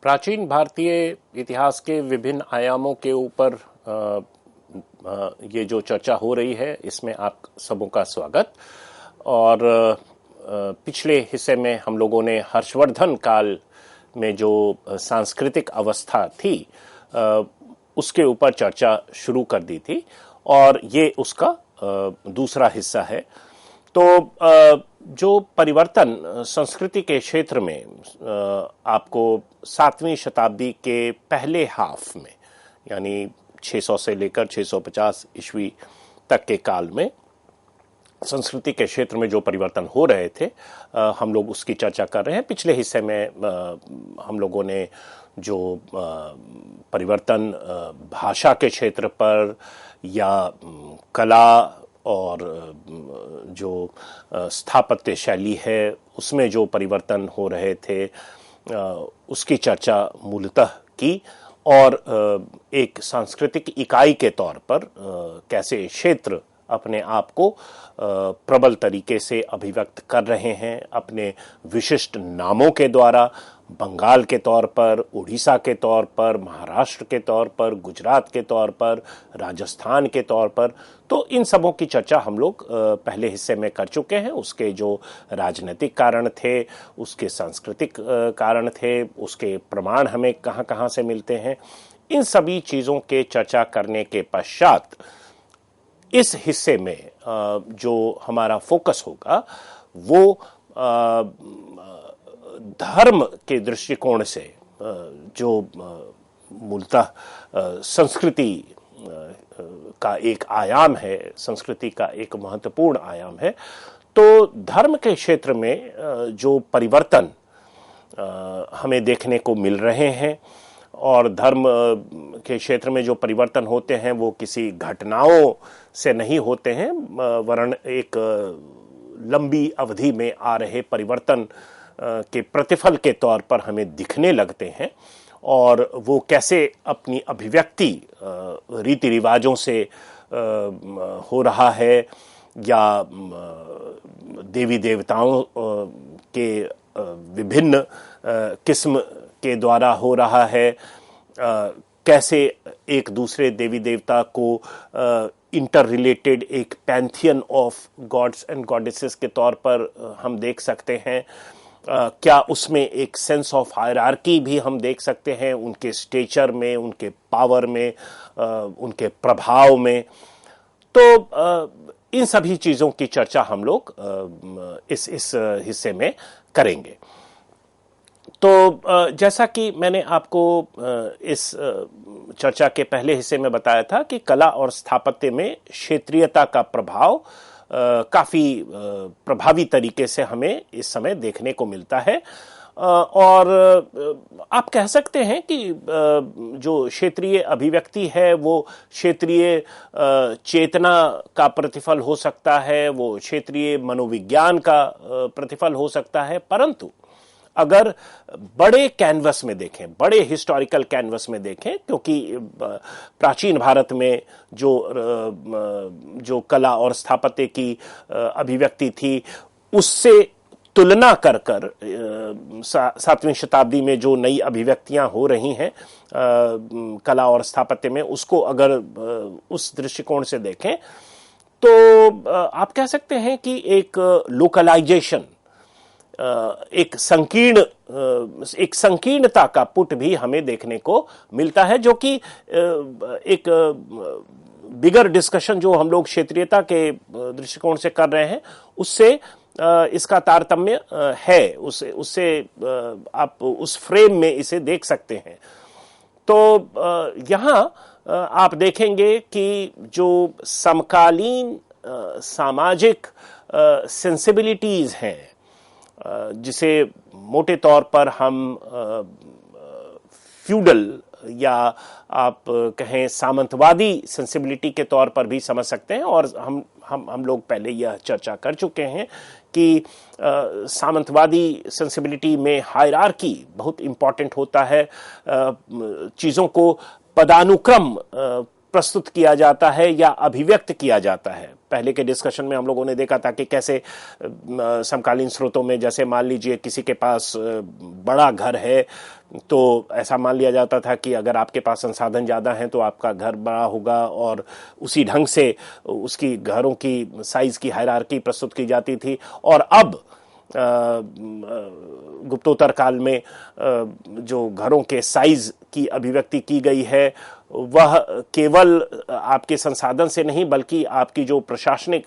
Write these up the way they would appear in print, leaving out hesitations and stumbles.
प्राचीन भारतीय इतिहास के विभिन्न आयामों के ऊपर ये जो चर्चा हो रही है, इसमें आप सबों का स्वागत। और पिछले हिस्से में हम लोगों ने हर्षवर्धन काल में जो सांस्कृतिक अवस्था थी उसके ऊपर चर्चा शुरू कर दी थी और ये उसका दूसरा हिस्सा है। तो जो परिवर्तन संस्कृति के क्षेत्र में आपको 7वीं शताब्दी के पहले हाफ में, यानी 600 से लेकर 650 ईस्वी तक के काल में संस्कृति के क्षेत्र में जो परिवर्तन हो रहे थे, हम लोग उसकी चर्चा कर रहे हैं। पिछले हिस्से में हम लोगों ने जो परिवर्तन भाषा के क्षेत्र पर या कला और जो स्थापत्य शैली है उसमें जो परिवर्तन हो रहे थे उसकी चर्चा मूलतः की, और एक सांस्कृतिक इकाई के तौर पर कैसे क्षेत्र अपने आप को प्रबल तरीके से अभिव्यक्त कर रहे हैं अपने विशिष्ट नामों के द्वारा, बंगाल के तौर पर, उड़ीसा के तौर पर, महाराष्ट्र के तौर पर, गुजरात के तौर पर, राजस्थान के तौर पर। तो इन सबों की चर्चा हम लोग पहले हिस्से में कर चुके हैं। उसके जो राजनीतिक कारण थे, उसके सांस्कृतिक कारण थे, उसके प्रमाण हमें कहाँ कहाँ से मिलते हैं, इन सभी चीज़ों के चर्चा करने के पश्चात इस हिस्से में जो हमारा फोकस होगा वो धर्म के दृष्टिकोण से जो मूलतः संस्कृति का एक आयाम है, संस्कृति का एक महत्वपूर्ण आयाम है। तो धर्म के क्षेत्र में जो परिवर्तन हमें देखने को मिल रहे हैं और धर्म के क्षेत्र में जो परिवर्तन होते हैं वो किसी घटनाओं से नहीं होते हैं, वरन एक लंबी अवधि में आ रहे परिवर्तन के प्रतिफल के तौर पर हमें दिखने लगते हैं। और वो कैसे अपनी अभिव्यक्ति रीति रिवाजों से हो रहा है या देवी देवताओं के विभिन्न किस्म के द्वारा हो रहा है, कैसे एक दूसरे देवी देवता को इंटर रिलेटेड एक Pantheon of gods and goddesses के तौर पर हम देख सकते हैं, क्या उसमें एक सेंस ऑफ हायरार्की भी हम देख सकते हैं, उनके स्टेचर में, उनके पावर में, उनके प्रभाव में। तो इन सभी चीज़ों की चर्चा हम लोग इस हिस्से में करेंगे। तो जैसा कि मैंने आपको इस चर्चा के पहले हिस्से में बताया था कि कला और स्थापत्य में क्षेत्रीयता का प्रभाव काफ़ी प्रभावी तरीके से हमें इस समय देखने को मिलता है। और आप कह सकते हैं कि जो क्षेत्रीय अभिव्यक्ति है वो क्षेत्रीय चेतना का प्रतिफल हो सकता है, वो क्षेत्रीय मनोविज्ञान का प्रतिफल हो सकता है। परंतु अगर बड़े कैनवस में देखें, बड़े हिस्टोरिकल कैनवस में देखें, क्योंकि प्राचीन भारत में जो कला और स्थापत्य की अभिव्यक्ति थी उससे तुलना कर 7वीं शताब्दी में जो नई अभिव्यक्तियां हो रही हैं कला और स्थापत्य में, उसको अगर उस दृष्टिकोण से देखें तो आप कह सकते हैं कि एक लोकलाइजेशन, एक संकीर्णता का पुट भी हमें देखने को मिलता है, जो कि एक बिगर डिस्कशन जो हम लोग क्षेत्रीयता के दृष्टिकोण से कर रहे हैं उससे इसका तारतम्य है, उससे आप उस फ्रेम में इसे देख सकते हैं। तो यहाँ आप देखेंगे कि जो समकालीन सामाजिक सेंसिबिलिटीज हैं, जिसे मोटे तौर पर हम फ्यूडल या आप कहें सामंतवादी सेंसिबिलिटी के तौर पर भी समझ सकते हैं। और हम लोग पहले यह चर्चा कर चुके हैं कि सामंतवादी सेंसिबिलिटी में हायरार्की बहुत इंपॉर्टेंट होता है, चीज़ों को पदानुक्रम प्रस्तुत किया जाता है या अभिव्यक्त किया जाता है। पहले के डिस्कशन में हम लोगों ने देखा था कि कैसे समकालीन स्रोतों में, जैसे मान लीजिए किसी के पास बड़ा घर है, तो ऐसा मान लिया जाता था कि अगर आपके पास संसाधन ज़्यादा हैं तो आपका घर बड़ा होगा, और उसी ढंग से उसकी घरों की साइज की हायरार्की प्रस्तुत की जाती थी। और अब गुप्तोत्तर काल में जो घरों के साइज की अभिव्यक्ति की गई है वह केवल आपके संसाधन से नहीं, बल्कि आपकी जो प्रशासनिक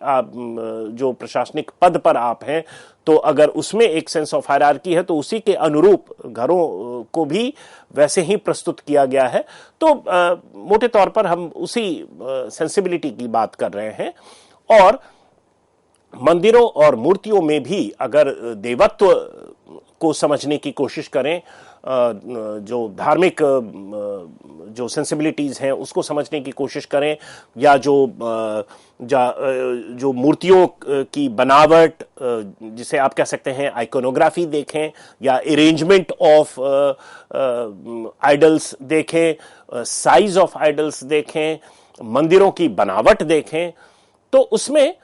पद पर आप हैं, तो अगर उसमें एक सेंस ऑफ हायरार्की है तो उसी के अनुरूप घरों को भी वैसे ही प्रस्तुत किया गया है। तो मोटे तौर पर हम उसी सेंसिबिलिटी की बात कर रहे हैं। और मंदिरों और मूर्तियों में भी अगर देवत्व को समझने की कोशिश करें, जो धार्मिक जो सेंसिबिलिटीज हैं उसको समझने की कोशिश करें, या जो मूर्तियों की बनावट, जिसे आप कह सकते हैं आइकोनोग्राफी देखें, या अरेंजमेंट ऑफ आइडल्स देखें, साइज ऑफ आइडल्स देखें, मंदिरों की बनावट देखें, तो उसमें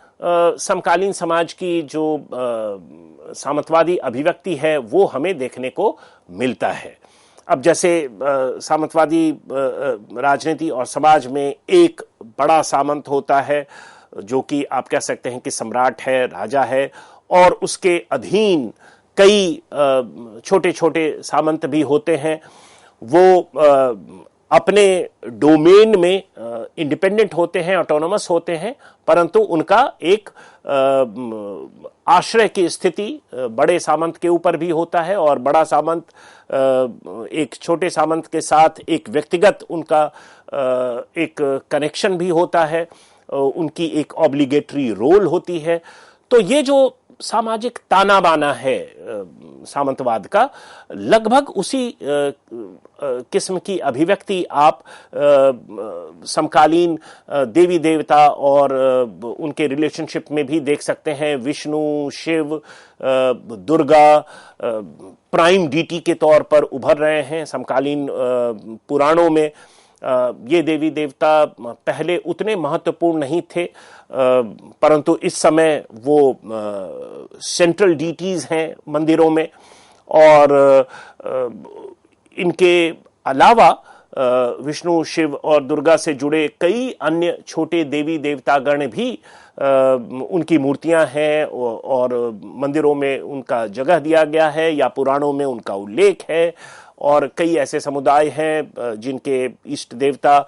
समकालीन समाज की जो सामंतवादी अभिव्यक्ति है वो हमें देखने को मिलता है। अब जैसे सामंतवादी राजनीति और समाज में एक बड़ा सामंत होता है जो कि आप कह सकते हैं कि सम्राट है, राजा है, और उसके अधीन कई छोटे छोटे सामंत भी होते हैं। वो अपने डोमेन में इंडिपेंडेंट होते हैं, ऑटोनोमस होते हैं, परंतु उनका एक आश्रय की स्थिति बड़े सामंत के ऊपर भी होता है, और बड़ा सामंत एक छोटे सामंत के साथ एक व्यक्तिगत उनका एक कनेक्शन भी होता है, उनकी एक ऑब्लिगेटरी रोल होती है। तो ये जो सामाजिक ताना बाना है सामंतवाद का, लगभग उसी किस्म की अभिव्यक्ति आप समकालीन देवी देवता और उनके रिलेशनशिप में भी देख सकते हैं। विष्णु, शिव, दुर्गा प्राइम डीटी के तौर पर उभर रहे हैं समकालीन पुराणों में। ये देवी देवता पहले उतने महत्वपूर्ण नहीं थे, परंतु इस समय वो सेंट्रल डीटीज हैं मंदिरों में। और इनके अलावा विष्णु, शिव और दुर्गा से जुड़े कई अन्य छोटे देवी देवतागण भी उनकी मूर्तियां हैं, और मंदिरों में उनका जगह दिया गया है या पुराणों में उनका उल्लेख है। और कई ऐसे समुदाय हैं जिनके इष्ट देवता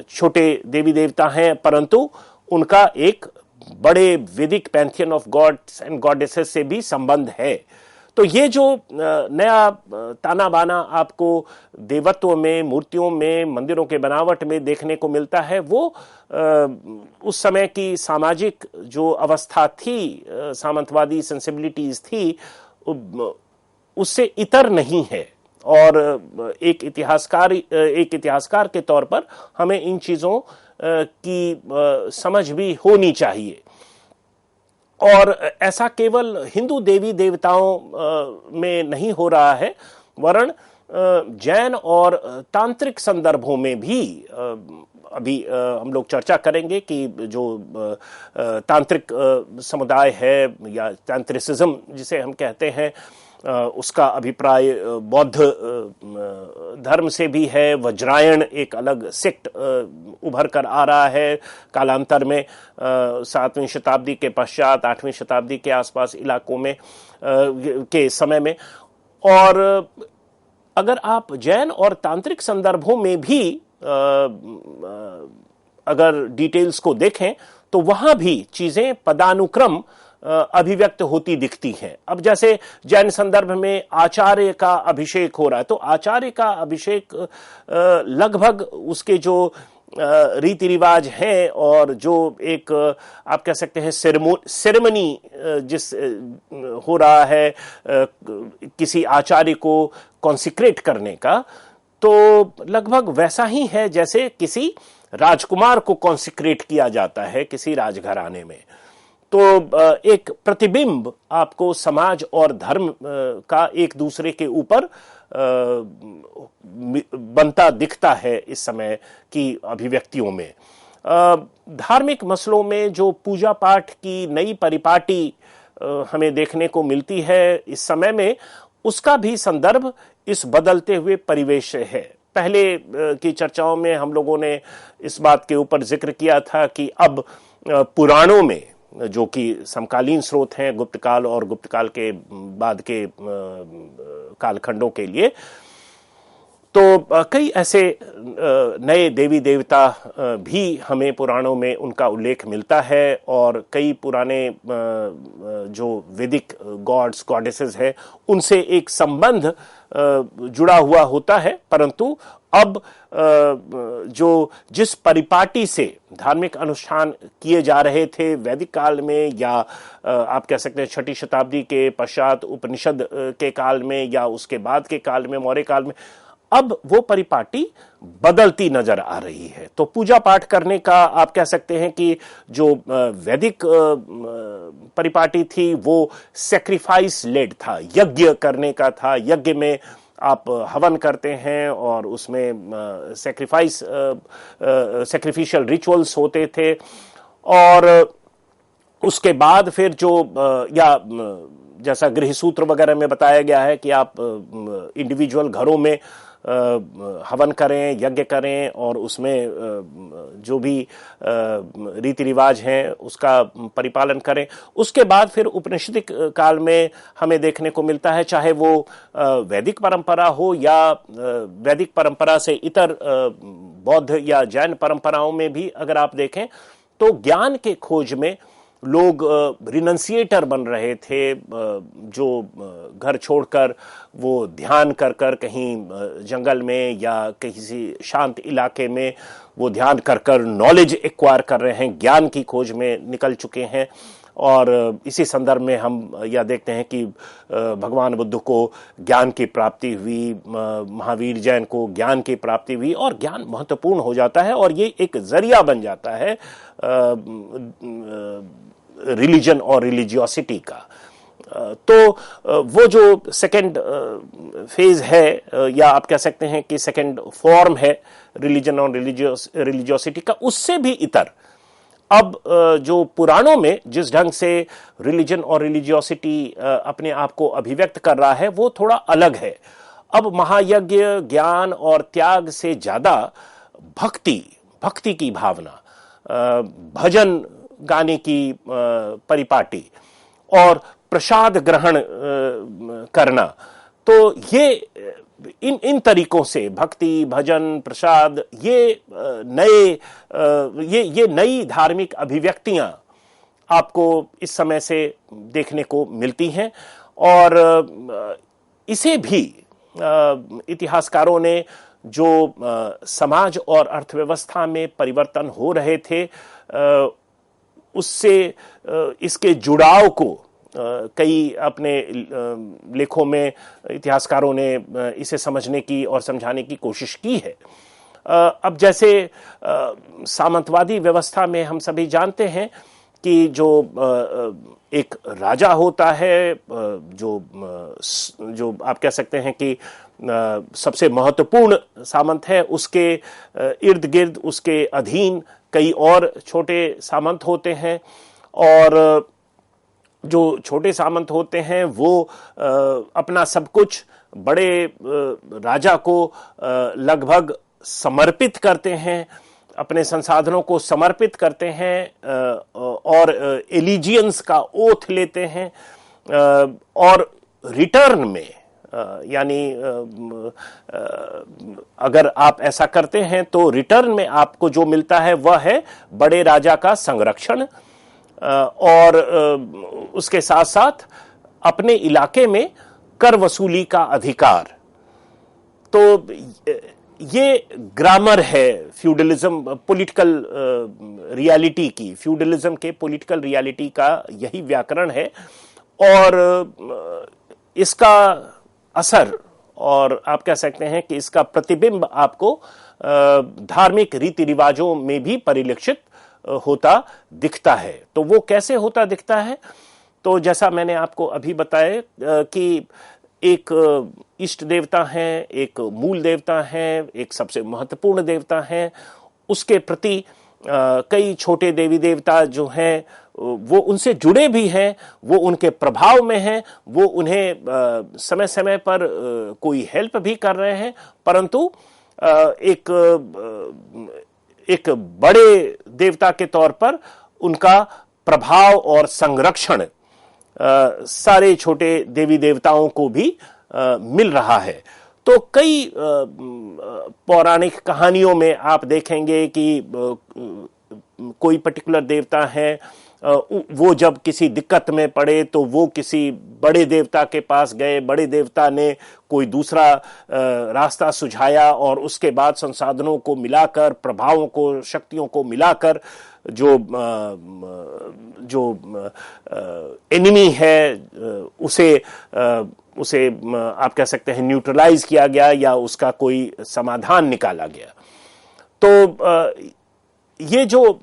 छोटे देवी देवता हैं, परंतु उनका एक बड़े वैदिक pantheon of gods and goddesses से भी संबंध है। तो ये जो नया ताना बाना आपको देवत्व में, मूर्तियों में, मंदिरों के बनावट में देखने को मिलता है, वो उस समय की सामाजिक जो अवस्था थी, सामंतवादी सेंसिबिलिटीज थी, उससे इतर नहीं है। और एक इतिहासकार के तौर पर हमें इन चीजों की समझ भी होनी चाहिए। और ऐसा केवल हिंदू देवी देवताओं में नहीं हो रहा है, वरन जैन और तांत्रिक संदर्भों में भी अभी हम लोग चर्चा करेंगे कि जो तांत्रिक समुदाय है या तांत्रिसिज्म जिसे हम कहते हैं, उसका अभिप्राय बौद्ध धर्म से भी है। वज्रायण एक अलग सेक्ट उभर कर आ रहा है कालांतर में, 7वीं शताब्दी के पश्चात 8वीं शताब्दी के आसपास इलाकों में के समय में। और अगर आप जैन और तांत्रिक संदर्भों में भी अगर डिटेल्स को देखें तो वहां भी चीजें पदानुक्रम अभिव्यक्त होती दिखती हैं। अब जैसे जैन संदर्भ में आचार्य का अभिषेक हो रहा है, तो आचार्य का अभिषेक लगभग उसके जो रीति रिवाज हैं और जो एक आप कह सकते हैं सेरेमनी जिस हो रहा है किसी आचार्य को कॉन्सिक्रेट करने का, तो लगभग वैसा ही है जैसे किसी राजकुमार को कॉन्सिक्रेट किया जाता है किसी राजघराने में। तो एक प्रतिबिंब आपको समाज और धर्म का एक दूसरे के ऊपर बनता दिखता है इस समय की अभिव्यक्तियों में। धार्मिक मसलों में जो पूजा पाठ की नई परिपाटी हमें देखने को मिलती है इस समय में, उसका भी संदर्भ इस बदलते हुए परिवेश से है। पहले की चर्चाओं में हम लोगों ने इस बात के ऊपर जिक्र किया था कि अब पुराणों में, जो कि समकालीन स्रोत हैं गुप्त काल और गुप्त काल के बाद के कालखंडों के लिए, तो कई ऐसे नए देवी देवता भी हमें पुराणों में उनका उल्लेख मिलता है, और कई पुराने जो वैदिक गॉड्स गॉडेसेस है उनसे एक संबंध जुड़ा हुआ होता है। परंतु अब जो जिस परिपाटी से धार्मिक अनुष्ठान किए जा रहे थे वैदिक काल में, या आप कह सकते हैं 6ठी शताब्दी के पश्चात उपनिषद के काल में, या उसके बाद के काल में मौर्य काल में, अब वो परिपाटी बदलती नजर आ रही है। तो पूजा पाठ करने का आप कह सकते हैं कि जो वैदिक परिपाटी थी वो सैक्रिफाइस लेड था, यज्ञ करने का था। यज्ञ में आप हवन करते हैं और उसमें सैक्रिफिशियल रिचुअल्स होते थे, और उसके बाद फिर जो या जैसा गृह सूत्र वगैरह में बताया गया है कि आप इंडिविजुअल घरों में हवन करें, यज्ञ करें, और उसमें जो भी रीति रिवाज हैं उसका परिपालन करें। उसके बाद फिर उपनिषदिक काल में हमें देखने को मिलता है, चाहे वो वैदिक परंपरा हो या वैदिक परंपरा से इतर बौद्ध या जैन परंपराओं में भी अगर आप देखें तो ज्ञान के खोज में लोग रिनंसिएटर बन रहे थे, जो घर छोड़कर वो ध्यान कर कर कहीं जंगल में या किसी शांत इलाके में वो ध्यान कर कर नॉलेज एक्वायर कर रहे हैं, ज्ञान की खोज में निकल चुके हैं। और इसी संदर्भ में हम यह देखते हैं कि भगवान बुद्ध को ज्ञान की प्राप्ति हुई, महावीर जैन को ज्ञान की प्राप्ति हुई, और ज्ञान महत्वपूर्ण हो जाता है और ये एक जरिया बन जाता है रिलीजन और रिलीजियोसिटी का। तो वो जो सेकंड फेज है, या आप कह सकते हैं कि सेकंड फॉर्म है रिलीजन और रिलीजियोसिटी का, उससे भी इतर अब जो पुराणों में जिस ढंग से रिलीजन और रिलीजियोसिटी अपने आप को अभिव्यक्त कर रहा है वो थोड़ा अलग है। अब महायज्ञ, ज्ञान और त्याग से ज्यादा भक्ति की भावना, भजन गाने की परिपाटी और प्रसाद ग्रहण करना, तो ये इन तरीकों से भक्ति, भजन, प्रसाद, ये नई धार्मिक अभिव्यक्तियां आपको इस समय से देखने को मिलती हैं। और इसे भी इतिहासकारों ने जो समाज और अर्थव्यवस्था में परिवर्तन हो रहे थे उससे इसके जुड़ाव को कई अपने लेखों में इतिहासकारों ने इसे समझने की और समझाने की कोशिश की है। अब जैसे सामंतवादी व्यवस्था में हम सभी जानते हैं कि जो एक राजा होता है, जो आप कह सकते हैं कि सबसे महत्वपूर्ण सामंत है, उसके इर्द गिर्द उसके अधीन कई और छोटे सामंत होते हैं, और जो छोटे सामंत होते हैं वो अपना सब कुछ बड़े राजा को लगभग समर्पित करते हैं, अपने संसाधनों को समर्पित करते हैं और एलिजियंस का ओथ लेते हैं, और रिटर्न में यानी अगर आप ऐसा करते हैं तो रिटर्न में आपको जो मिलता है वह है बड़े राजा का संरक्षण, और उसके साथ साथ अपने इलाके में कर वसूली का अधिकार। तो ये ग्रामर है फ्यूडलिज्म पॉलिटिकल रियलिटी की, फ्यूडलिज्म के पॉलिटिकल रियलिटी का यही व्याकरण है, और इसका असर और आप कह सकते हैं कि इसका प्रतिबिंब आपको धार्मिक रीति रिवाजों में भी परिलक्षित होता दिखता है। तो वो कैसे होता दिखता है? तो जैसा मैंने आपको अभी बताया कि एक इष्ट देवता हैं, एक मूल देवता हैं, एक सबसे महत्वपूर्ण देवता हैं, उसके प्रति कई छोटे देवी देवता जो हैं वो उनसे जुड़े भी हैं, वो उनके प्रभाव में हैं, वो उन्हें समय समय पर कोई हेल्प भी कर रहे हैं, परंतु एक बड़े देवता के तौर पर उनका प्रभाव और संरक्षण सारे छोटे देवी देवताओं को भी मिल रहा है। तो कई पौराणिक कहानियों में आप देखेंगे कि कोई पर्टिकुलर देवता है, वो जब किसी दिक्कत में पड़े तो वो किसी बड़े देवता के पास गए, बड़े देवता ने कोई दूसरा रास्ता सुझाया और उसके बाद संसाधनों को मिलाकर, प्रभावों को, शक्तियों को मिलाकर जो एनिमी है उसे आप कह सकते हैं न्यूट्रलाइज किया गया या उसका कोई समाधान निकाला गया। तो ये जो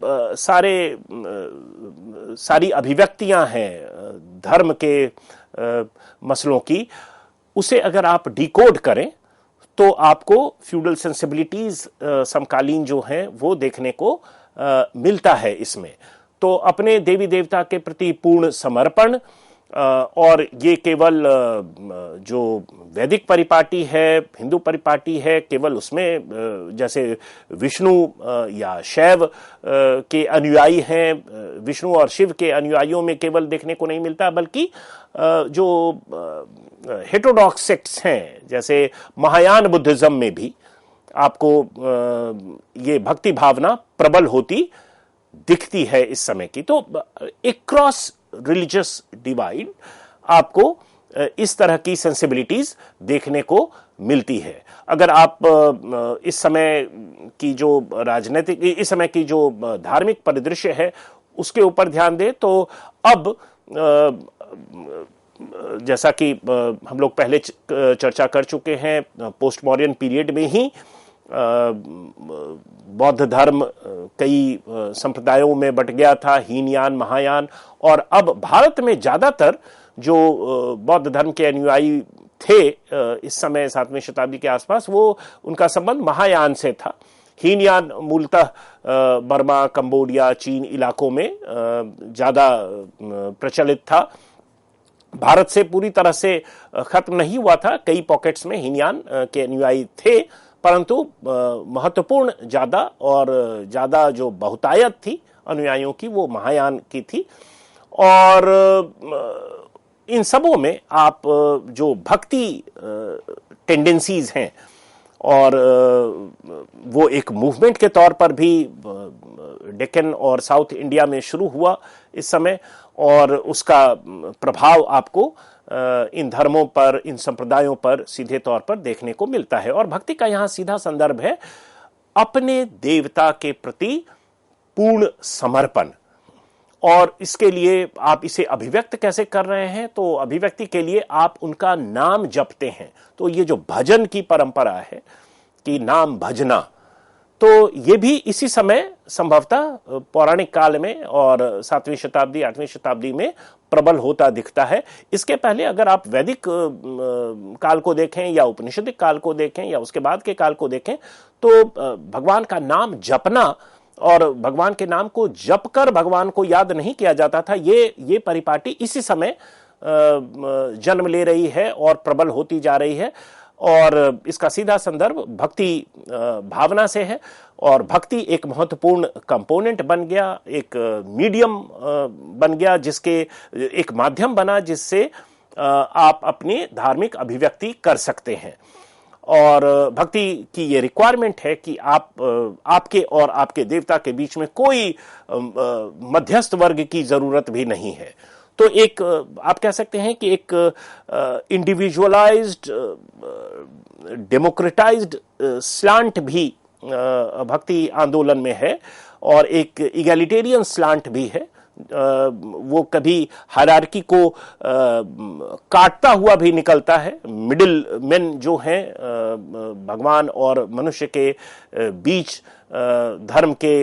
सारी अभिव्यक्तियां हैं धर्म के मसलों की, उसे अगर आप डिकोड करें तो आपको फ्यूडल सेंसिबिलिटीज समकालीन जो हैं वो देखने को मिलता है इसमें। तो अपने देवी देवता के प्रति पूर्ण समर्पण, और ये केवल जो वैदिक परिपाटी है, हिंदू परिपाटी है, केवल उसमें जैसे विष्णु या शैव के अनुयायी हैं, विष्णु और शिव के अनुयायियों में केवल देखने को नहीं मिलता, बल्कि जो हेटेरोडॉक्स सेक्ट्स हैं जैसे महायान बुद्धिज्म में भी आपको ये भक्ति भावना प्रबल होती दिखती है इस समय की। तो एक क्रॉस रिलीजियस डिवाइड आपको इस तरह की सेंसिबिलिटीज देखने को मिलती है। अगर आप इस समय की जो राजनीतिक, इस समय की जो धार्मिक परिदृश्य है उसके ऊपर ध्यान दें तो अब जैसा कि हम लोग पहले चर्चा कर चुके हैं, पोस्ट मॉडर्न पीरियड में ही बौद्ध धर्म कई संप्रदायों में बट गया था, हीनयान, महायान, और अब भारत में ज्यादातर जो बौद्ध धर्म के अनुयायी थे इस समय 7वीं शताब्दी के आसपास, वो उनका संबंध महायान से था। हीनयान मूलतः बर्मा, कंबोडिया, चीन इलाकों में ज्यादा प्रचलित था। भारत से पूरी तरह से खत्म नहीं हुआ था, कई पॉकेट्स में हीनयान के अनुयायी थे, परंतु महत्वपूर्ण ज्यादा और ज्यादा जो बहुतायत थी अनुयायियों की वो महायान की थी। और इन सबों में आप जो भक्ति टेंडेंसीज हैं, और वो एक मूवमेंट के तौर पर भी डेक्कन और साउथ इंडिया में शुरू हुआ इस समय, और उसका प्रभाव आपको इन धर्मों पर, इन संप्रदायों पर सीधे तौर पर देखने को मिलता है। और भक्ति का यहां सीधा संदर्भ है अपने देवता के प्रति पूर्ण समर्पण। और इसके लिए आप इसे अभिव्यक्त कैसे कर रहे हैं? तो अभिव्यक्ति के लिए आप उनका नाम जपते हैं। तो ये जो भजन की परंपरा है कि नाम भजना, तो ये भी इसी समय संभवतः पौराणिक काल में और 7वीं शताब्दी, 8वीं शताब्दी में प्रबल होता दिखता है। इसके पहले अगर आप वैदिक काल को देखें या उपनिषदिक काल को देखें या उसके बाद के काल को देखें, तो भगवान का नाम जपना और भगवान के नाम को जप कर भगवान को याद नहीं किया जाता था। ये परिपाटी इसी समय जन्म ले रही है और प्रबल होती जा रही है, और इसका सीधा संदर्भ भक्ति भावना से है। और भक्ति एक महत्वपूर्ण कंपोनेंट बन गया, एक मीडियम बन गया, जिसके एक माध्यम बना जिससे आप अपनी धार्मिक अभिव्यक्ति कर सकते हैं। और भक्ति की ये रिक्वायरमेंट है कि आपके और आपके देवता के बीच में कोई मध्यस्थ वर्ग की जरूरत भी नहीं है। तो एक आप कह सकते हैं कि एक इंडिविजुअलाइज्ड, डेमोक्रेटाइज्ड स्लांट भी भक्ति आंदोलन में है, और एक इगैलिटेरियन स्लांट भी है। वो कभी हायरार्की को काटता हुआ भी निकलता है। मिडिल मैन जो हैं भगवान और मनुष्य के बीच धर्म के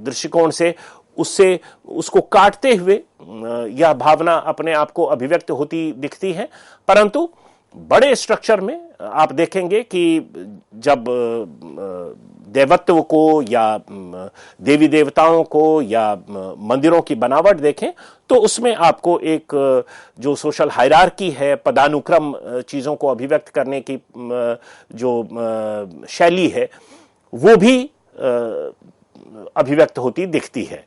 दृष्टिकोण से उसको काटते हुए यह भावना अपने आप को अभिव्यक्त होती दिखती है। परंतु बड़े स्ट्रक्चर में आप देखेंगे कि जब देवत्व को या देवी देवताओं को या मंदिरों की बनावट देखें तो उसमें आपको एक जो सोशल हायरार्की है, पदानुक्रम चीजों को अभिव्यक्त करने की जो शैली है वो भी अभिव्यक्त होती दिखती है।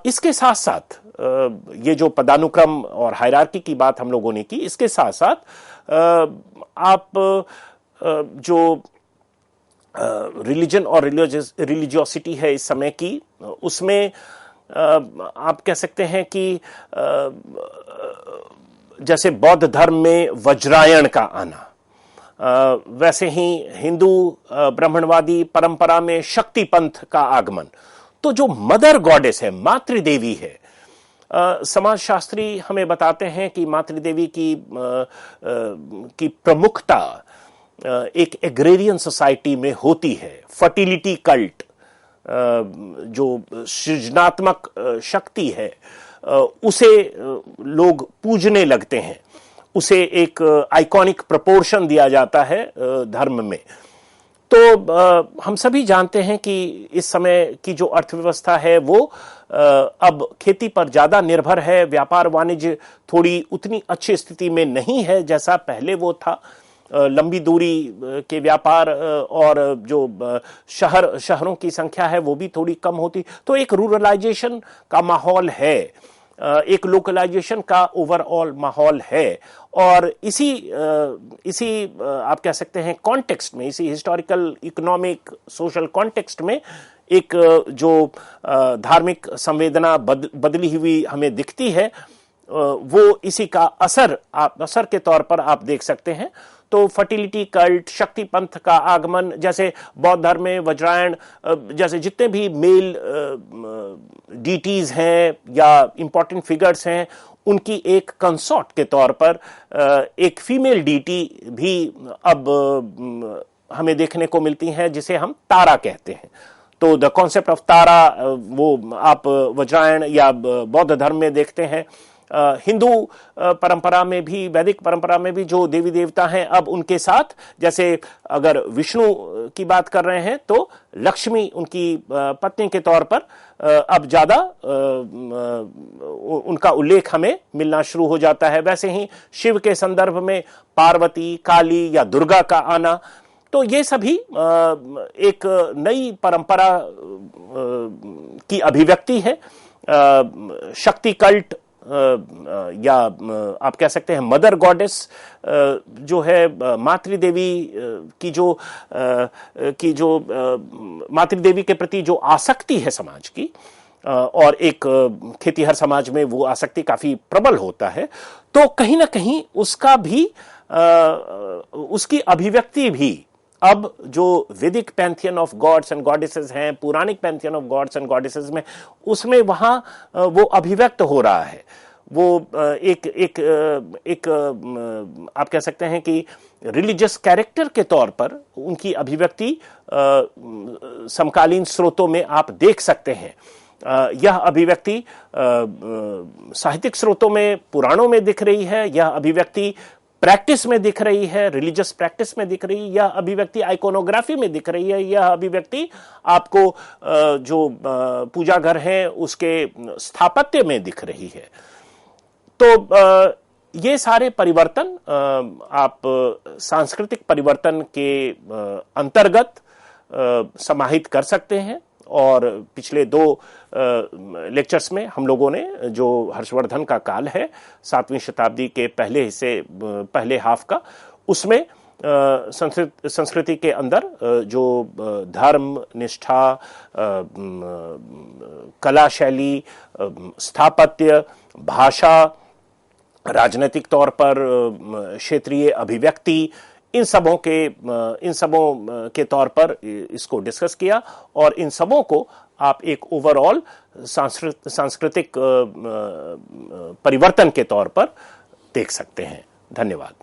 इसके साथ साथ ये जो पदानुक्रम और हायरार्की की बात हम लोगों ने की, इसके साथ साथ आप जो रिलीजन और रिलीजियोसिटी है इस समय की, उसमें आप कह सकते हैं कि जैसे बौद्ध धर्म में वज्रायण का आना, वैसे ही हिंदू ब्राह्मणवादी परंपरा में शक्ति पंथ का आगमन। तो जो मदर गॉडेस है, मातृदेवी है, समाजशास्त्री हमें बताते हैं कि मातृदेवी की प्रमुखता एक एग्रेरियन सोसाइटी में होती है। फर्टिलिटी कल्ट, जो सृजनात्मक शक्ति है, उसे लोग पूजने लगते हैं, उसे एक आइकॉनिक प्रपोर्शन दिया जाता है धर्म में। तो हम सभी जानते हैं कि इस समय की जो अर्थव्यवस्था है वो अब खेती पर ज्यादा निर्भर है। व्यापार वाणिज्य थोड़ी उतनी अच्छी स्थिति में नहीं है जैसा पहले वो था। लंबी दूरी के व्यापार और जो शहरों की संख्या है वो भी थोड़ी कम होती, तो एक रूरलाइजेशन का माहौल है, एक लोकलाइजेशन का ओवरऑल माहौल है। और इसी आप कह सकते हैं कॉन्टेक्स्ट में, इसी हिस्टोरिकल, इकोनॉमिक, सोशल कॉन्टेक्स्ट में एक जो धार्मिक संवेदना बदली हुई हमें दिखती है, वो इसी का असर के तौर पर आप देख सकते हैं। तो फर्टिलिटी कल्ट, शक्ति पंथ का आगमन, जैसे बौद्ध धर्म में वज्रायण, जैसे जितने भी मेल डीटीज हैं या इंपॉर्टेंट फिगर्स हैं, उनकी एक कंसॉर्ट के तौर पर एक फीमेल डीटी भी अब हमें देखने को मिलती है, जिसे हम तारा कहते हैं। तो द कॉन्सेप्ट ऑफ तारा वो आप वज्रायण या बौद्ध धर्म में देखते हैं। हिंदू परंपरा में भी, वैदिक परंपरा में भी जो देवी देवता हैं, अब उनके साथ, जैसे अगर विष्णु की बात कर रहे हैं तो लक्ष्मी उनकी पत्नी के तौर पर अब ज्यादा उनका उल्लेख हमें मिलना शुरू हो जाता है। वैसे ही शिव के संदर्भ में पार्वती, काली या दुर्गा का आना, तो ये सभी एक नई परंपरा की अभिव्यक्ति है। शक्ति कल्ट या आप कह सकते हैं मदर गॉडेस जो है, मातृदेवी की जो मातृदेवी के प्रति जो आसक्ति है समाज की, और एक खेतीहर समाज में वो आसक्ति काफी प्रबल होता है, तो कहीं ना कहीं उसका भी उसकी अभिव्यक्ति भी अब जो Vedic pantheon of gods and goddesses हैं, Puranic pantheon of gods and goddesses में, उसमें वहां वो अभिव्यक्त हो रहा है। वो एक आप कह सकते हैं कि रिलीजियस कैरेक्टर के तौर पर उनकी अभिव्यक्ति समकालीन स्रोतों में आप देख सकते हैं। यह अभिव्यक्ति साहित्यिक स्रोतों में, पुराणों में दिख रही है, यह अभिव्यक्ति प्रैक्टिस में दिख रही है, रिलीजियस प्रैक्टिस में दिख रही है, यह अभिव्यक्ति आइकोनोग्राफी में दिख रही है, यह अभिव्यक्ति आपको जो पूजा घर है उसके स्थापत्य में दिख रही है। तो ये सारे परिवर्तन आप सांस्कृतिक परिवर्तन के अंतर्गत समाहित कर सकते हैं। और पिछले 2 लेक्चर्स में हम लोगों ने जो हर्षवर्धन का काल है 7वीं शताब्दी के पहले हिस्से, पहले हाफ का, उसमें संस्कृति के अंदर जो धर्म, निष्ठा, कला शैली, स्थापत्य, भाषा, राजनीतिक तौर पर क्षेत्रीय अभिव्यक्ति, इन सबों के तौर पर इसको डिस्कस किया, और इन सबों को आप एक ओवरऑल सांस्कृतिक परिवर्तन के तौर पर देख सकते हैं। धन्यवाद।